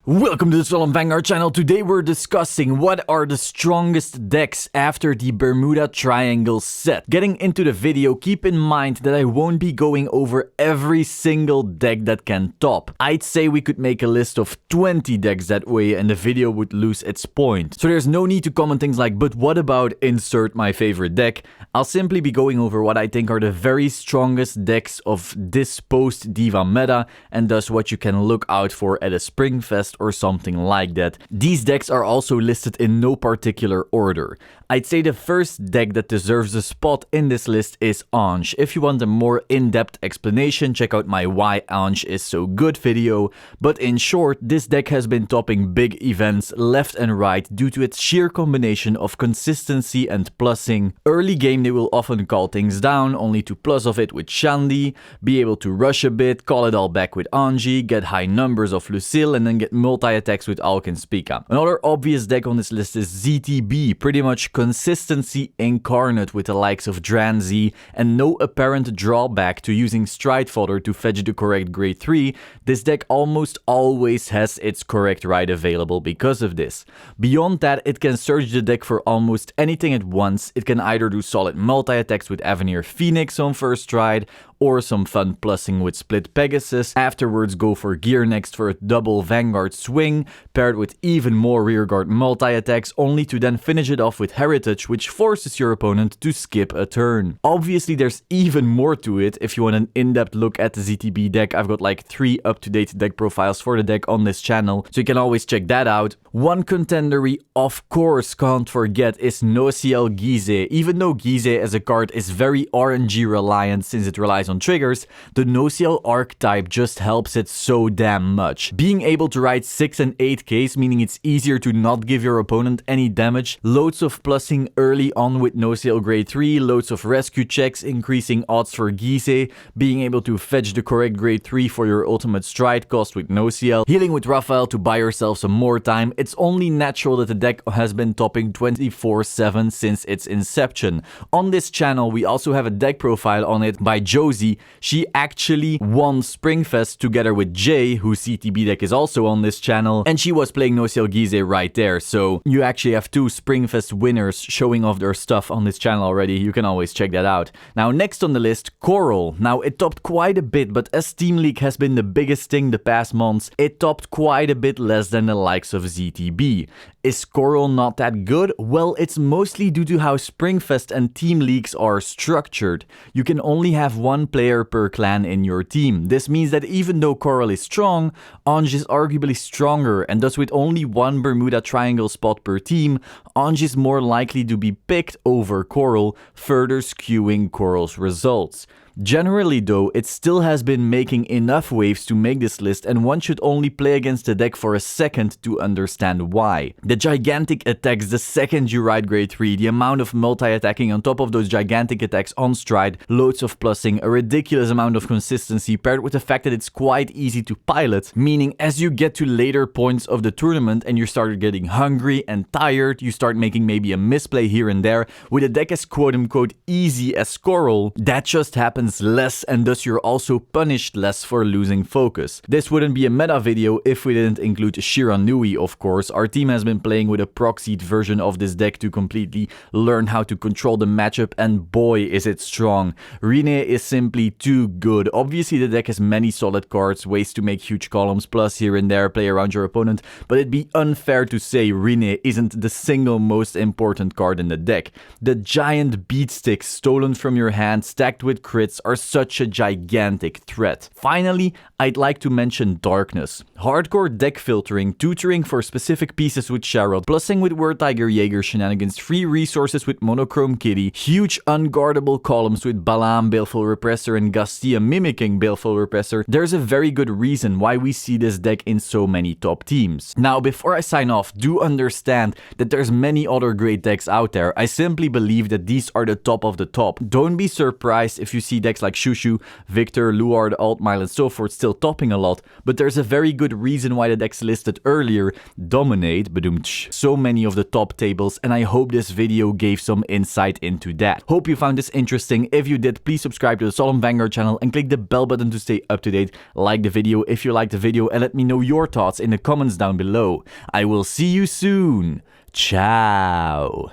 Welcome to the Solemn Vanguard channel. Today we're discussing what are the strongest decks after the Bermuda Triangle set. Getting into the video, keep in mind that I won't be going over every single deck that can top. I'd say we could make a list of 20 decks that way and the video would lose its point. So there's no need to comment things like, but what about insert my favorite deck? I'll simply be going over what I think are the very strongest decks of this post-Diva meta and thus what you can look out for at a Spring Fest or something like that. These decks are also listed in no particular order. I'd say the first deck that deserves a spot in this list is Ange. If you want a more in-depth explanation, check out my Why Ange is So Good video. But in short, this deck has been topping big events left and right due to its sheer combination of consistency and plussing. Early game they will often call things down, only to plus of it with Shandy, be able to rush a bit, call it all back with Angie, get high numbers of Lucille and then get multi-attacks with Alkenspika. Another obvious deck on this list is ZTB, pretty much consistency incarnate with the likes of Dranzy and no apparent drawback to using Stride Fodder to fetch the correct grade 3. This deck almost always has its correct ride available because of this. Beyond that, it can search the deck for almost anything at once. It can either do solid multi-attacks with Avenir Phoenix on first stride or some fun plussing with Split Pegasus, afterwards go for Gear next for a double Vanguard swing, paired with even more rearguard multi-attacks, only to then finish it off with Heritage, which forces your opponent to skip a turn. Obviously there's even more to it. If you want an in-depth look at the ZTB deck, I've got like 3 up-to-date deck profiles for the deck on this channel, so you can always check that out. One contender we of course can't forget is Nociel Gizeh. Even though Gizeh as a card is very RNG reliant since it relies on triggers, the Nociel archetype just helps it so damn much. Being able to ride 6 and 8Ks, meaning it's easier to not give your opponent any damage, loads of plussing early on with Nociel grade 3, loads of rescue checks, increasing odds for Gizeh, being able to fetch the correct grade 3 for your ultimate stride cost with Nociel, healing with Raphael to buy yourself some more time. It's only natural that the deck has been topping 24/7 since its inception. On this channel we also have a deck profile on it by Josie. She actually won Springfest together with Jay, whose CTB deck is also on this channel, and she was playing Nociel Gizeh right there. So you actually have 2 Springfest winners showing off their stuff on this channel already. You can always check that out. Now next on the list, Coral. Now it topped quite a bit, but as Team League has been the biggest thing the past months, it topped quite a bit less than the likes of ZTB. Is Coral not that good? Well, it's mostly due to how Springfest and Team Leagues are structured. You can only have 1 player per clan in your team. This means that even though Coral is strong, Ange is arguably stronger, and thus with only 1 Bermuda Triangle spot per team, Ange is more likely to be picked over Coral, further skewing Coral's results. Generally though, it still has been making enough waves to make this list, and one should only play against the deck for a second to understand why. The gigantic attacks the second you ride grade 3, the amount of multi-attacking on top of those gigantic attacks on stride, loads of plussing, a ridiculous amount of consistency paired with the fact that it's quite easy to pilot, meaning as you get to later points of the tournament and you start getting hungry and tired, you start making maybe a misplay here and there, with a deck as quote-unquote easy as Coral, that just happens less, and thus you're also punished less for losing focus. This wouldn't be a meta video if we didn't include Shiranui, of course. Our team has been playing with a proxied version of this deck to completely learn how to control the matchup, and boy is it strong. Rine is simply too good. Obviously the deck has many solid cards, ways to make huge columns plus here and there, play around your opponent, but it'd be unfair to say Rine isn't the single most important card in the deck. The giant beatsticks stolen from your hand stacked with crits are such a gigantic threat. Finally, I'd like to mention Darkness. Hardcore deck filtering, tutoring for specific pieces with Sharod, plussing with Word Tiger Jaeger shenanigans, free resources with Monochrome Kitty, huge unguardable columns with Balaam, Baleful Repressor and Gastia mimicking Baleful Repressor. There's a very good reason why we see this deck in so many top teams. Now before I sign off, do understand that there's many other great decks out there. I simply believe that these are the top of the top. Don't be surprised if you see decks like Shushu, Victor, Luard, Altmile, and so forth still topping a lot, but there's a very good reason why the decks listed earlier dominate, badumtsh, so many of the top tables, and I hope this video gave some insight into that. Hope you found this interesting. If you did, please subscribe to the Solemn Vanguard channel and click the bell button to stay up to date. Like the video if you liked the video and let me know your thoughts in the comments down below. I will see you soon. Ciao.